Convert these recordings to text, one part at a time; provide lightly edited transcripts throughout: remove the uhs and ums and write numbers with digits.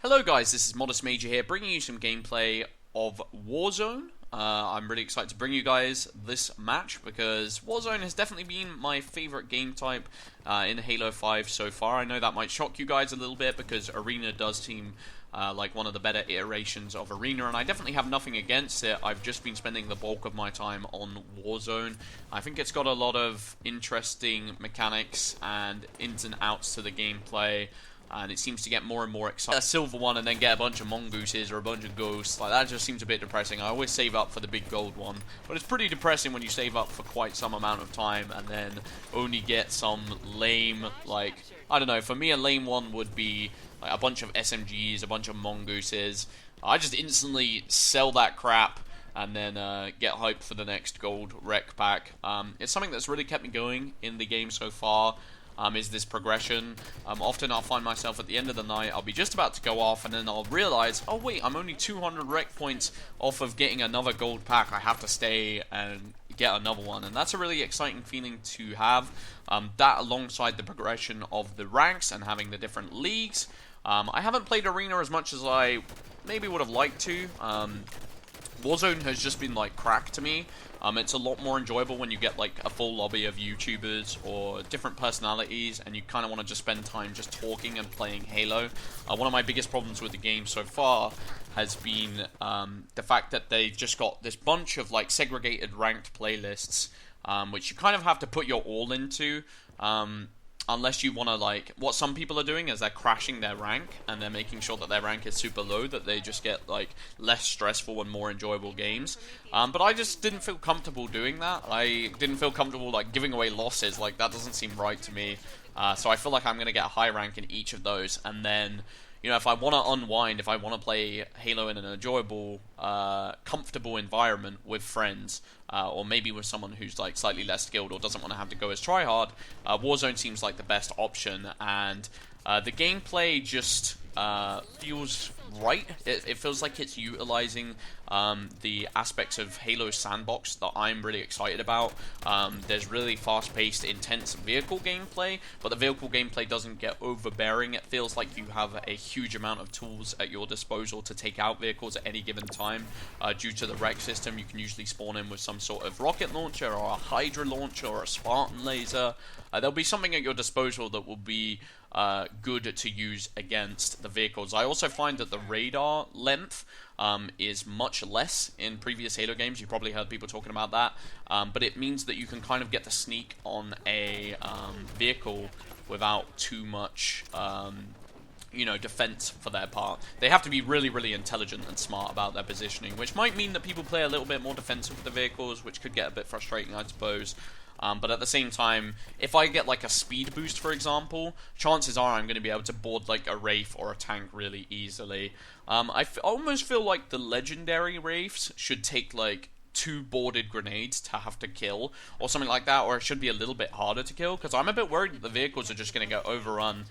Hello guys, this is Modest Major here, bringing you some gameplay of Warzone. I'm really excited to bring you guys this match because Warzone has definitely been my favorite game type in Halo 5 so far. I know that might shock you guys a little bit because Arena does seem like one of the better iterations of Arena, and I definitely have nothing against it. I've just been spending the bulk of my time on Warzone. I think it's got a lot of interesting mechanics and ins and outs to the gameplay. And it seems to get more and more exciting. A silver one and then get a bunch of mongooses or a bunch of ghosts. Like, that just seems a bit depressing. I always save up for the big gold one. But it's pretty depressing when you save up for quite some amount of time and then only get some lame, like, I don't know. For me, a lame one would be like a bunch of SMGs, a bunch of mongooses. I just instantly sell that crap and then get hyped for the next gold rec pack. It's something that's really kept me going in the game so far. Is this progression. Often I'll find myself at the end of the night, I'll be just about to go off and then I'll realize, oh wait, I'm only 200 rec points off of getting another gold pack. I have to stay and get another one, and that's a really exciting feeling to have. That alongside the progression of the ranks and having the different leagues. I haven't played Arena as much as I maybe would have liked to. Warzone has just been like crack to me. It's a lot more enjoyable when you get like a full lobby of YouTubers or different personalities and you kind of want to just spend time just talking and playing Halo. One of my biggest problems with the game so far has been the fact that they've just got this bunch of like segregated ranked playlists, which you kind of have to put your all into. Unless you want to, like, what some people are doing is they're crashing their rank and they're making sure that their rank is super low, that they just get, like, less stressful and more enjoyable games. But I just didn't feel comfortable doing that. I didn't feel comfortable, like, giving away losses. Like, that doesn't seem right to me. So I feel like I'm going to get a high rank in each of those. And then, you know, if I want to unwind, if I want to play Halo in an enjoyable, comfortable environment with friends, or maybe with someone who's like slightly less skilled or doesn't want to have to go as tryhard, Warzone seems like the best option, and the gameplay just feels right. It feels like it's utilizing the aspects of Halo's sandbox that I'm really excited about. There's really fast-paced, intense vehicle gameplay, but the vehicle gameplay doesn't get overbearing. It feels like you have a huge amount of tools at your disposal to take out vehicles at any given time. Due to the rec system, you can usually spawn in with some sort of rocket launcher or a Hydra launcher or a Spartan laser. There'll be something at your disposal that will be good to use against the vehicles. I also find that the radar length is much less in previous Halo games. You've probably heard people talking about that, but it means that you can kind of get the sneak on a vehicle without too much you know, defense for their part. They have to be really, really intelligent and smart about their positioning, which might mean that people play a little bit more defensive with the vehicles, which could get a bit frustrating, I suppose. But at the same time, if I get like a speed boost, for example, chances are I'm going to be able to board like a Wraith or a tank really easily. I almost feel like the legendary Wraiths should take like 2 boarded grenades to have to kill, or something like that, or it should be a little bit harder to kill, because I'm a bit worried that the vehicles are just going to get overrun.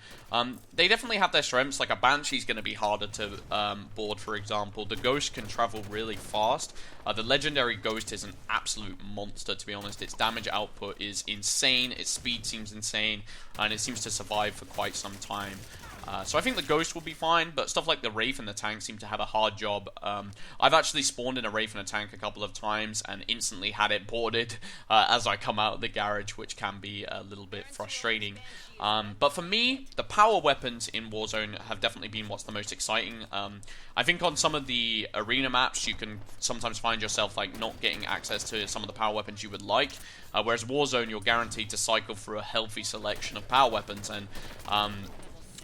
They definitely have their strengths, like a Banshee's going to be harder to board, for example. The Ghost can travel really fast. The legendary Ghost is an absolute monster, to be honest. Its damage output is insane, its speed seems insane, and it seems to survive for quite some time. So I think the Ghost will be fine, but stuff like the Wraith and the tank seem to have a hard job. I've actually spawned in a Wraith and a tank a couple of times and instantly had it boarded as I come out of the garage, which can be a little bit frustrating. But for me, the power weapons in Warzone have definitely been what's the most exciting. I think on some of the arena maps, you can sometimes find yourself like not getting access to some of the power weapons you would like. Whereas Warzone, you're guaranteed to cycle through a healthy selection of power weapons, and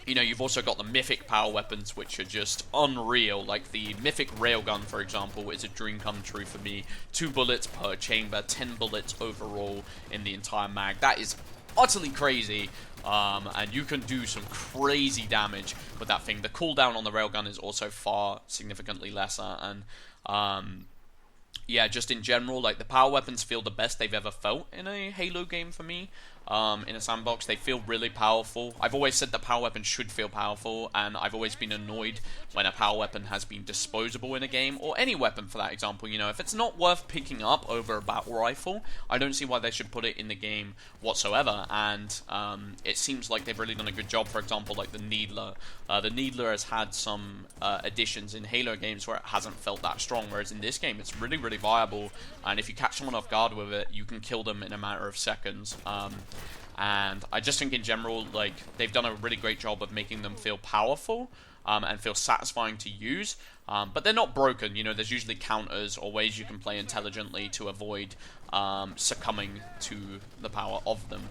you know, you've also got the mythic power weapons, which are just unreal. Like the mythic railgun, for example, is a dream come true for me. 2 bullets per chamber, 10 bullets overall in the entire mag. That is utterly crazy, and you can do some crazy damage with that thing. The cooldown on the railgun is also far significantly lesser, and yeah, just in general, like the power weapons feel the best they've ever felt in a Halo game for me. in a sandbox. They feel really powerful. I've always said that power weapons should feel powerful, and I've always been annoyed when a power weapon has been disposable in a game, or any weapon for that example. You know, if it's not worth picking up over a battle rifle, I don't see why they should put it in the game whatsoever. And it seems like they've really done a good job. For example, like the Needler. The Needler has had some additions in Halo games where it hasn't felt that strong, whereas in this game it's really, really viable, and if you catch someone off guard with it, you can kill them in a matter of seconds. And I just think in general, like, they've done a really great job of making them feel powerful and feel satisfying to use, but they're not broken. You know, there's usually counters or ways you can play intelligently to avoid succumbing to the power of them.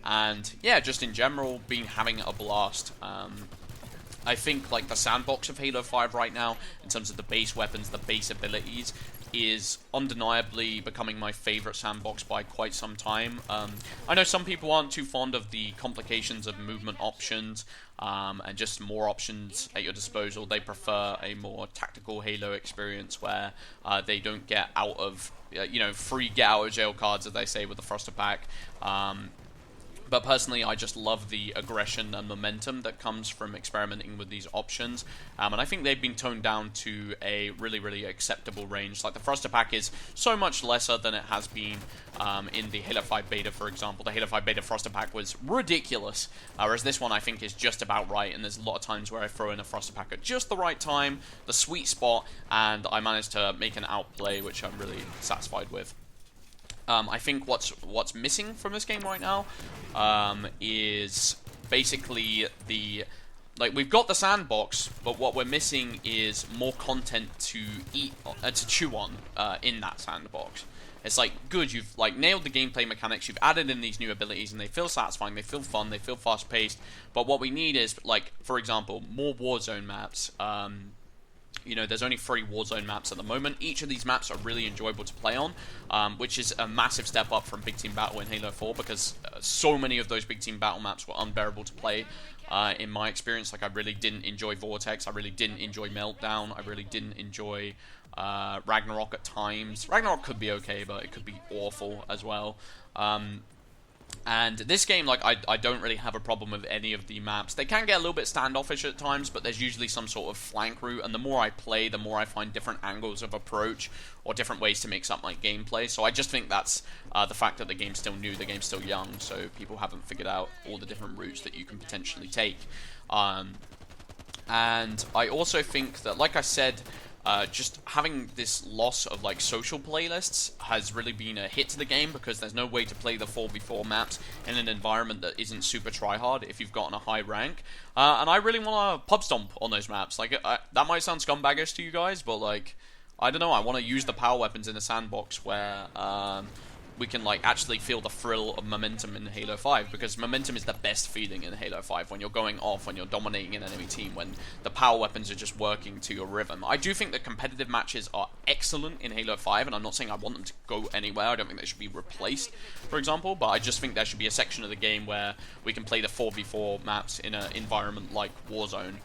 And yeah, just in general, having a blast. I think like the sandbox of Halo 5 right now, in terms of the base weapons, the base abilities, is undeniably becoming my favorite sandbox by quite some time. I know some people aren't too fond of the complications of movement options and just more options at your disposal. They prefer a more tactical Halo experience where they don't get out of, free get out of jail cards, as they say, with the Thruster Pack. But personally, I just love the aggression and momentum that comes from experimenting with these options. And I think they've been toned down to a really, really acceptable range. Like the Thruster Pack is so much lesser than it has been in the Halo 5 beta, for example. The Halo 5 beta Thruster Pack was ridiculous, whereas this one I think is just about right. And there's a lot of times where I throw in a Thruster Pack at just the right time, the sweet spot, and I managed to make an outplay, which I'm really satisfied with. I think what's missing from this game right now is basically we've got the sandbox, but what we're missing is more content to chew on in that sandbox. It's like, good, you've like nailed the gameplay mechanics, you've added in these new abilities, and they feel satisfying, they feel fun, they feel fast-paced. But what we need is, like, for example, more Warzone maps. There's only 3 Warzone maps at the moment. Each of these maps are really enjoyable to play on, which is a massive step up from Big Team Battle in Halo 4, because so many of those Big Team Battle maps were unbearable to play in my experience. Like, I really didn't enjoy Vortex, I really didn't enjoy Meltdown, I really didn't enjoy Ragnarok at times. Ragnarok could be okay, but it could be awful as well. And this game, like, I don't really have a problem with any of the maps. They can get a little bit standoffish at times, but there's usually some sort of flank route, and the more I play, the more I find different angles of approach, or different ways to mix up my gameplay. So I just think that's the fact that the game's still new, the game's still young, so people haven't figured out all the different routes that you can potentially take. And I also think that, like I said, just having this loss of like social playlists has really been a hit to the game, because there's no way to play the 4v4 maps in an environment that isn't super tryhard if you've gotten a high rank. And I really want to pub stomp on those maps. Like, that might sound scumbaggish to you guys, but like, I don't know, I want to use the power weapons in a sandbox where we can like actually feel the thrill of momentum in Halo 5, because momentum is the best feeling in Halo 5, when you're going off, when you're dominating an enemy team, when the power weapons are just working to your rhythm. I do think that competitive matches are excellent in Halo 5, and I'm not saying I want them to go anywhere. I don't think they should be replaced, for example, but I just think there should be a section of the game where we can play the 4v4 maps in an environment like Warzone,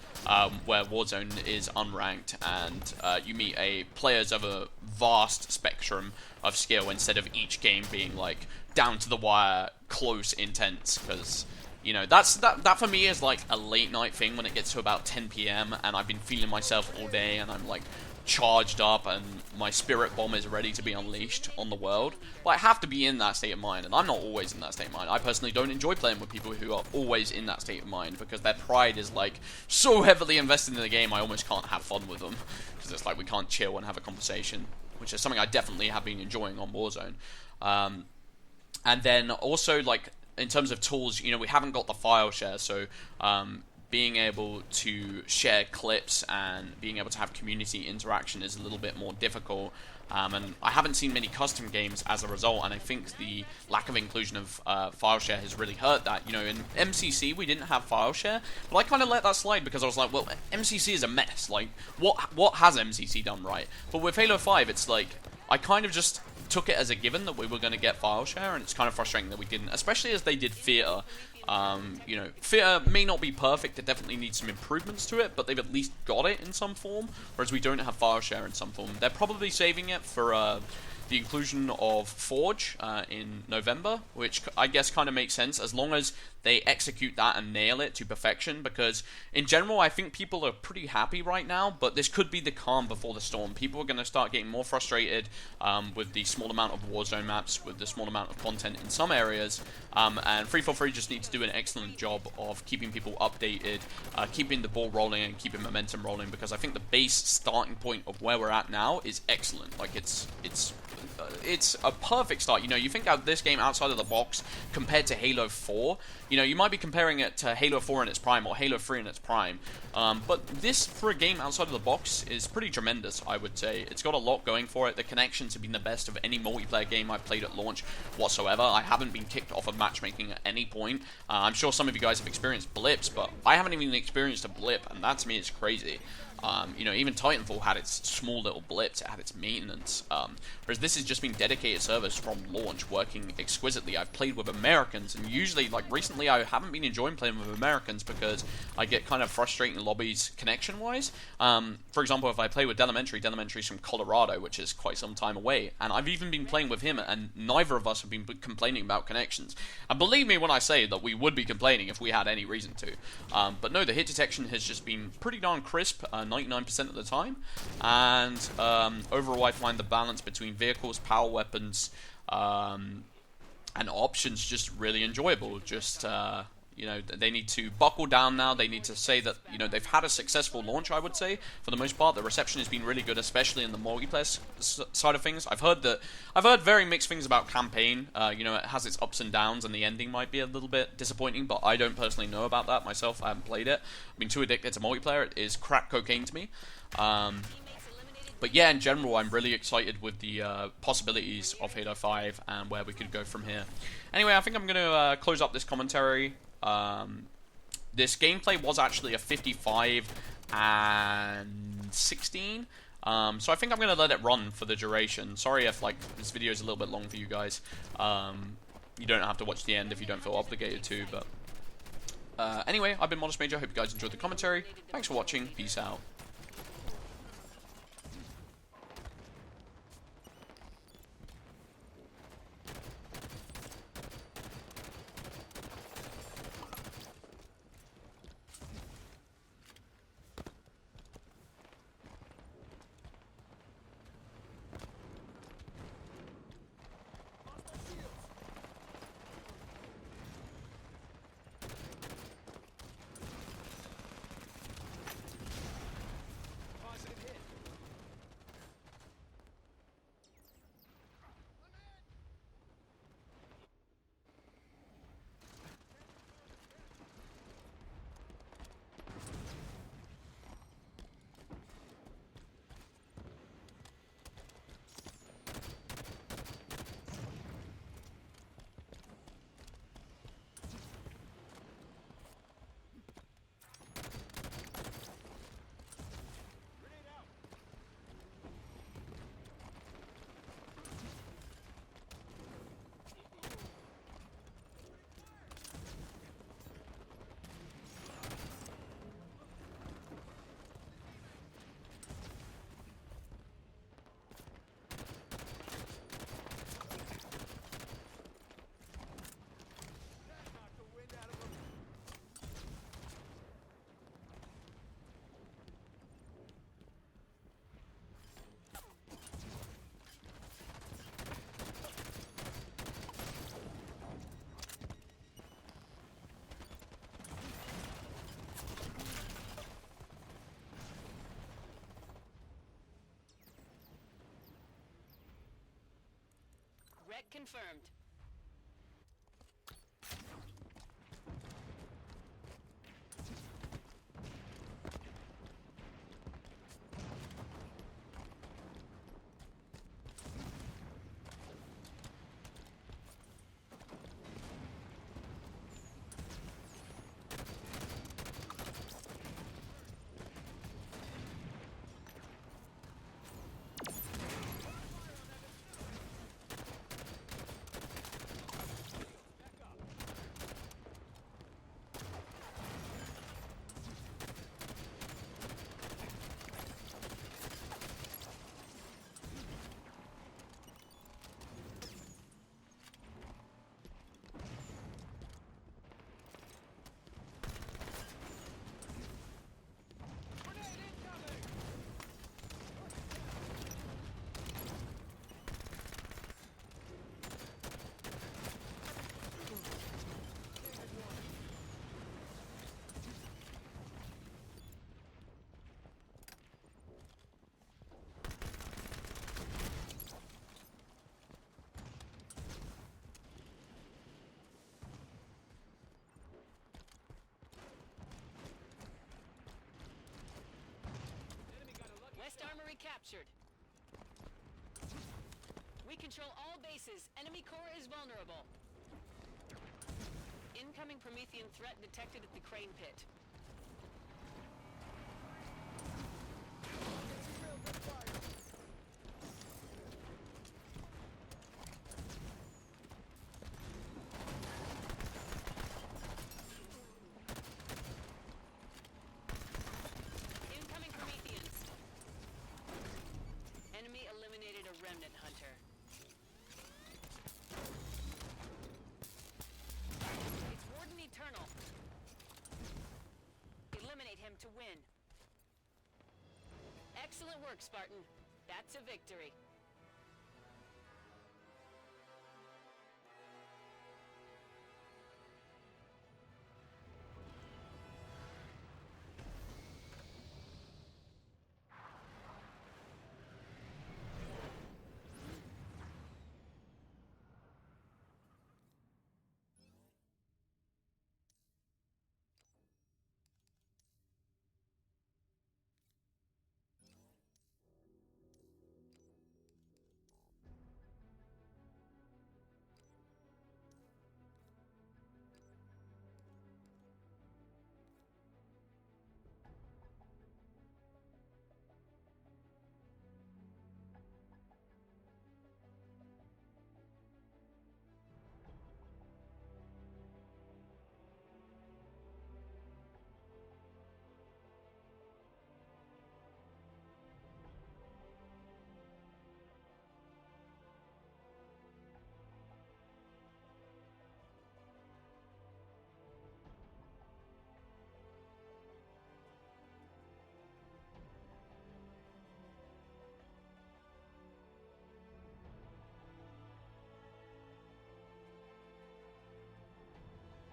where Warzone is unranked, and you meet players of a vast spectrum of skill, instead of each game being like down to the wire, close, intense. Because that for me is like a late night thing, when it gets to about 10 PM and I've been feeling myself all day, and I'm like charged up, and my spirit bomb is ready to be unleashed on the world. But I have to be in that state of mind, and I'm not always in that state of mind. I personally don't enjoy playing with people who are always in that state of mind, because their pride is like so heavily invested in the game, I almost can't have fun with them, because it's like we can't chill and have a conversation, which is something I definitely have been enjoying on Warzone. And then also, like, in terms of tools, we haven't got the file share, so being able to share clips and being able to have community interaction is a little bit more difficult. And I haven't seen many custom games as a result, and I think the lack of inclusion of file share has really hurt that. In MCC we didn't have file share, but I kind of let that slide, because I was like, well, MCC is a mess. Like, what has MCC done right? But with Halo 5, it's like, I kind of just took it as a given that we were going to get file share, and it's kind of frustrating that we didn't, especially as they did Theater. Theater may not be perfect, it definitely needs some improvements to it, but they've at least got it in some form, whereas we don't have file share in some form. They're probably saving it for the inclusion of Forge in November, which I guess kind of makes sense as long as they execute that and nail it to perfection, because in general I think people are pretty happy right now, but this could be the calm before the storm. People are going to start getting more frustrated with the small amount of Warzone maps, with the small amount of content in some areas, and 343 just need to do an excellent job of keeping people updated, keeping the ball rolling and keeping momentum rolling, because I think the base starting point of where we're at now is excellent. Like it's a perfect start. You know, you think out this game outside of the box compared to Halo 4, you know, you might be comparing it to Halo 4 in its prime or Halo 3 in its prime, but this, for a game outside of the box, is pretty tremendous, I would say. It's got a lot going for it. The connections have been the best of any multiplayer game I've played at launch whatsoever. I haven't been kicked off of matchmaking at any point. I'm sure some of you guys have experienced blips, but I haven't even experienced a blip, and that to me is crazy. You know, even Titanfall had its small little blips, it had its maintenance, whereas this has just been dedicated servers from launch, working exquisitely. I've played with Americans, and usually, like recently, I haven't been enjoying playing with Americans because I get kind of frustrating lobbies connection-wise. For example, if I play with Delementry's from Colorado, which is quite some time away, and I've even been playing with him, and neither of us have been complaining about connections. And believe me when I say that we would be complaining if we had any reason to. But no, the hit detection has just been pretty darn crisp, 99% of the time, and overall I find the balance between vehicles, power weapons, and options just really enjoyable. Just you know, they need to buckle down now. They need to say that, you know, they've had a successful launch, I would say. For the most part, the reception has been really good, especially in the multiplayer side of things. I've heard very mixed things about campaign. You know, it has its ups and downs, and the ending might be a little bit disappointing, but I don't personally know about that myself. I haven't played it. I've been too addicted to multiplayer. It is crack cocaine to me. But yeah, in general, I'm really excited with the possibilities of Halo 5 and where we could go from here. Anyway, I think I'm going to close up this commentary. This gameplay was actually a 55 and 16. So I think I'm going to let it run for the duration. Sorry if, like, this video is a little bit long for you guys. You don't have to watch the end if you don't feel obligated to, but... anyway, I've been Modest Major. I hope you guys enjoyed the commentary. Thanks for watching. Peace out. Wreck confirmed. captured. We control all bases. Enemy core is vulnerable. Incoming Promethean threat detected at the crane pit. Incoming Prometheans. Enemy eliminated a remnant hunter. It's Warden Eternal. Eliminate him to win. Excellent work, Spartan. That's a victory.